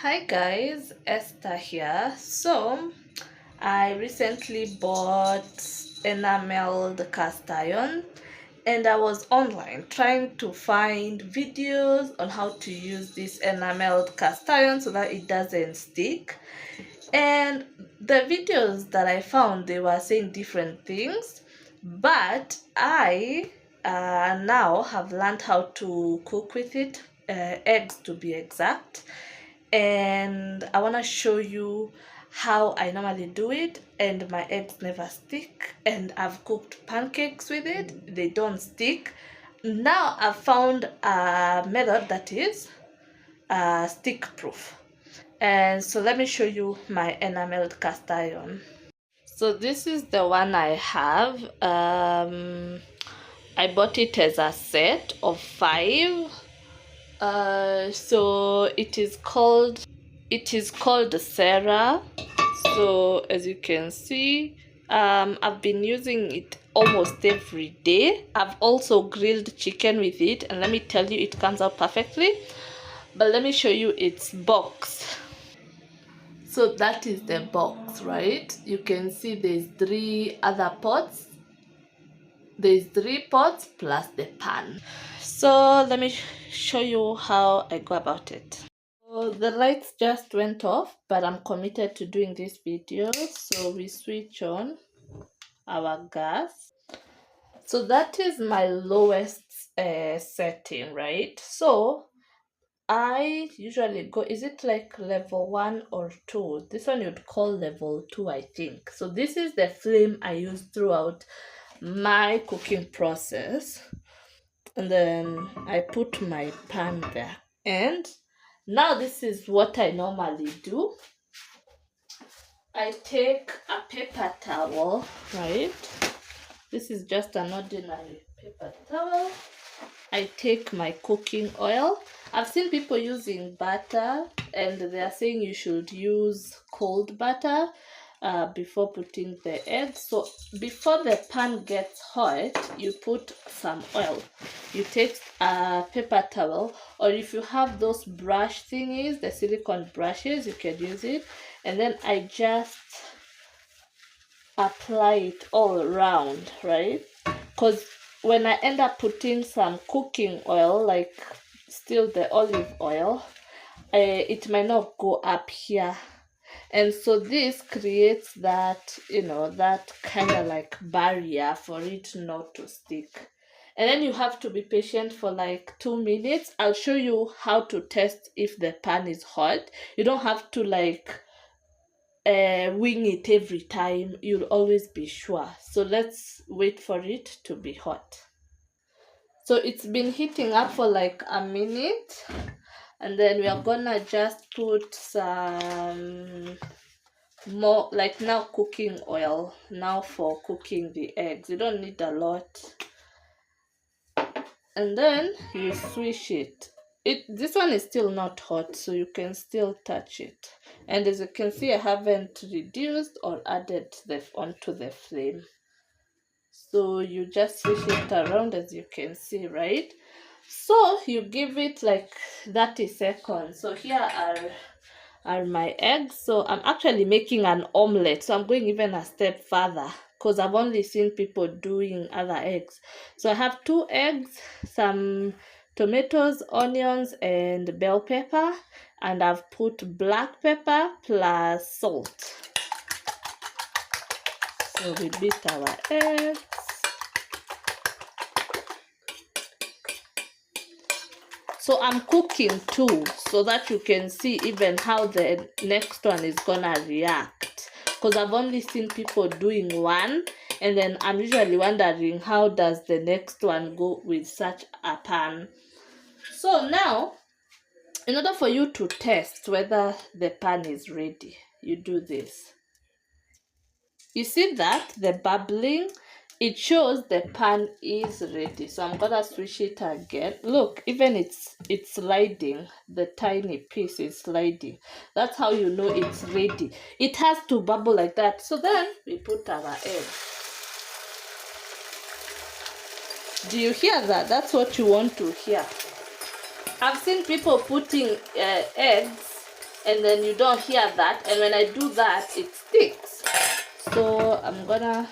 Hi guys, Esther here. So, I recently bought Enameled cast iron and I was online trying to find videos on how to use this enameled cast iron so that it doesn't stick. And the videos that I found, they were saying different things, but I now have learned how to cook with it, eggs to be exact, and I want to show you how I normally do it, and my eggs never stick, and I've cooked pancakes with it, they don't stick. Now I've found a method that is stick proof, and so let me show you my enameled cast iron. So this is the one I have. I bought it as a set of 5. So it is called Sarah. So as you can see, I've been using it almost every day. I've also grilled chicken with it, and let me tell you, it comes out perfectly. But let me show you its box. So that is the box, right? You can see there's 3 other pots. There's 3 pots plus the pan. So let me show you how I go about it. So the lights just went off, but I'm committed to doing this video. So we switch on our gas. So that is my lowest setting, right? So I usually go, is it like level 1 or 2? This one you'd call level 2, I think. So this is the flame I use throughout my cooking process. And then I put my pan there. And now this is what I normally do. I take a paper towel, right? This is just an ordinary paper towel. I take my cooking oil. I've seen people using butter, and they are saying you should use cold butter before putting the eggs. So before the pan gets hot, you put some oil. You take a paper towel, or if you have those brush thingies, the silicone brushes, you can use it. And then I just apply it all around, right? Because when I end up putting some cooking oil, like still the olive oil, it might not go up here, and so this creates that, that kind of like barrier for it not to stick. And then you have to be patient for like 2 minutes. I'll show you how to test if the pan is hot. You don't have to like wing it every time. You'll always be sure. So let's wait for it to be hot. So it's been heating up for like a minute, and then we are gonna just put some more, like now cooking oil, now for cooking the eggs. You don't need a lot. And then you swish it. This one is still not hot, so you can still touch it. And as you can see, I haven't reduced or added onto the flame. So you just swish it around, as you can see, right? So you give it like 30 seconds. So here are my eggs. So I'm actually making an omelette, so I'm going even a step further because I've only seen people doing other eggs. So I have 2 eggs, some tomatoes, onions, and bell pepper, and I've put black pepper plus salt. So we beat our eggs. So I'm cooking 2 so that you can see even how the next one is gonna react, because I've only seen people doing 1, and then I'm usually wondering how does the next one go with such a pan. So now, in order for you to test whether the pan is ready, you do this. You see that the bubbling, it shows the pan is ready. So I'm gonna switch it again. Look, even it's sliding. The tiny piece is sliding. That's how you know it's ready. It has to bubble like that. So then we put our egg. Do you hear that? That's what you want to hear. I've seen people putting eggs and then you don't hear that, and when I do that it sticks. So I'm gonna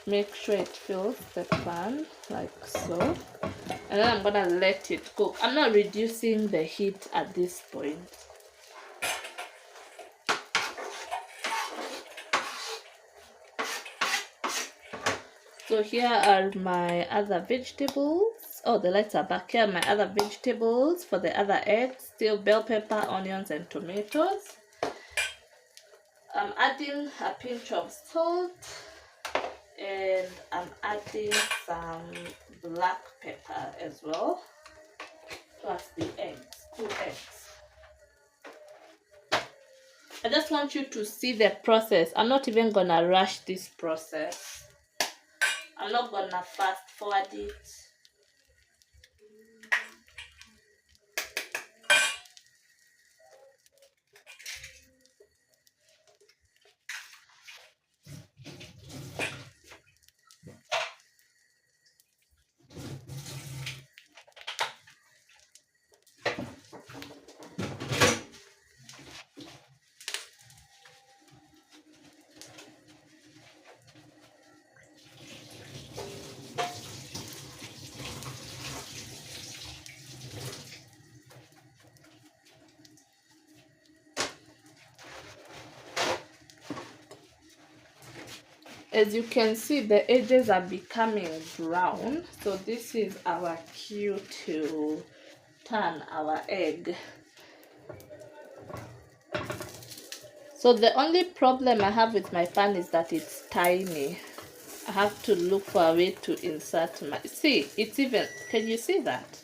make sure it fills the pan like so, and then I'm gonna let it cook. I'm not reducing the heat at this point. So here are my other vegetables. Oh, the lights are back. Here are my other vegetables for the other eggs. Still bell pepper, onions, and tomatoes. I'm adding a pinch of salt, and I'm adding some black pepper as well, plus the eggs, 2 eggs. I just want you to see the process. I'm not even gonna rush this process. I'm not gonna fast forward it. As you can see, the edges are becoming brown, so this is our cue to turn our egg. So the only problem I have with my pan is that it's tiny. I have to look for a way to insert my... See, it's even... Can you see that?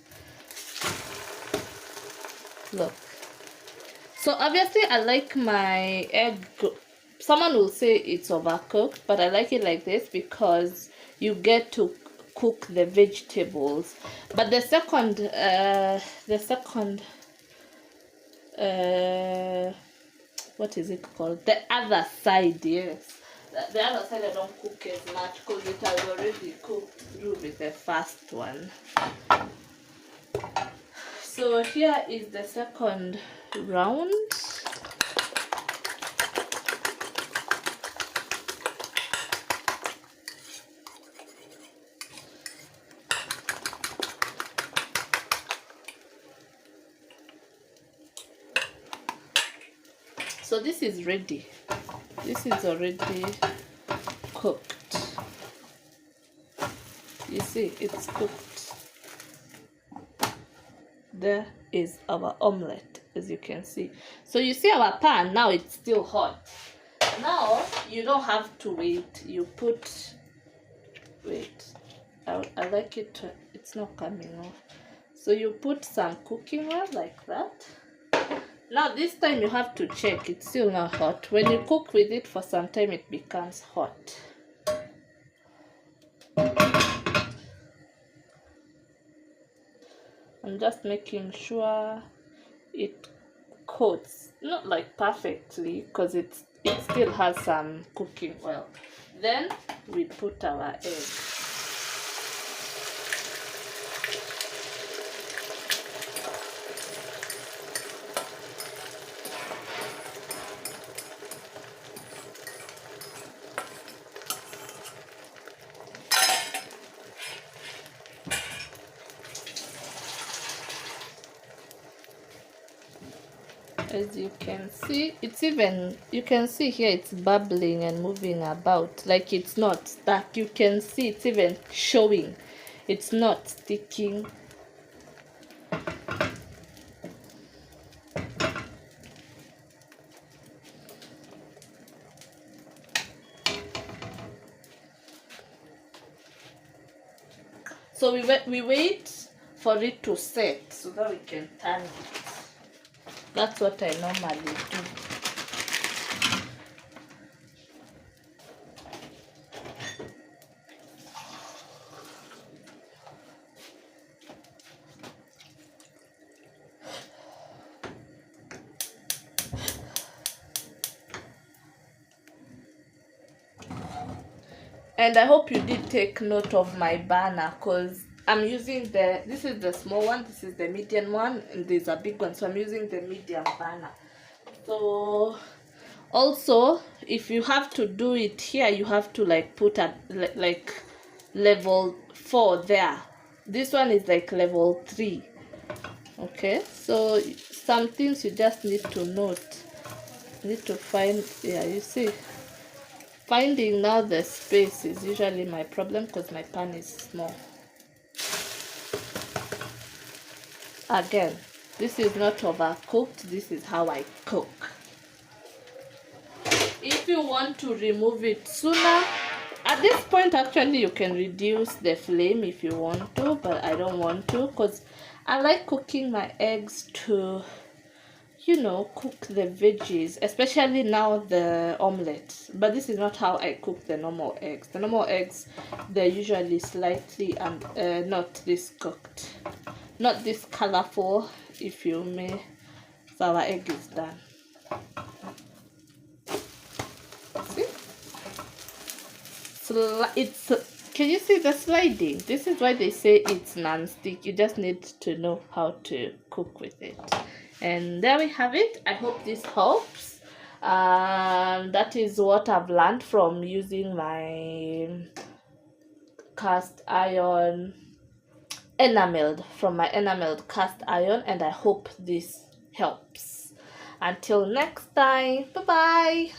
Look. So obviously I like my egg... Someone will say it's overcooked, but I like it like this because you get to cook the vegetables. But the second what is it called? The other side, yes. The other side I don't cook as much because it has already cooked through with the first one. So here is the second round. So this is ready. This is already cooked. You see, it's cooked. There is our omelette, as you can see. So you see our pan, now it's still hot. Now you don't have to wait. You put, wait, I like it, it's not coming off. So you put some cooking oil like that. Now this time you have to check, it's still not hot. When you cook with it for some time, it becomes hot. I'm just making sure it coats, not like perfectly, because it still has some cooking oil. Then we put our egg. As you can see, it's even, you can see here it's bubbling and moving about, like it's not stuck. You can see it's even showing, it's not sticking. So we wait for it to set so that we can turn it. That's what I normally do. And I hope you did take note of my burner, because I'm using this is the small one, this is the medium one, and there's a big one, so I'm using the medium burner. So also, if you have to do it here, you have to like put a like level 4 there. This one is like level 3. Okay, so some things you just need to note. You need to find, yeah, you see, finding now the space is usually my problem because my pan is small. Again, this is not overcooked, this is how I cook. If you want to remove it sooner, at this point actually you can reduce the flame if you want to, but I don't want to because I like cooking my eggs to, you know, cook the veggies, especially now the omelette. But this is not how I cook the normal eggs. The normal eggs, they're usually slightly not this cooked, not this colorful, if you may. So our egg is done. See? So it's, can you see the sliding? This is why they say it's non-stick. You just need to know how to cook with it. And there we have it. I hope this helps. That is what I've learned from using my cast iron enameled, from my enameled cast iron, and I hope this helps. Until next time, bye bye.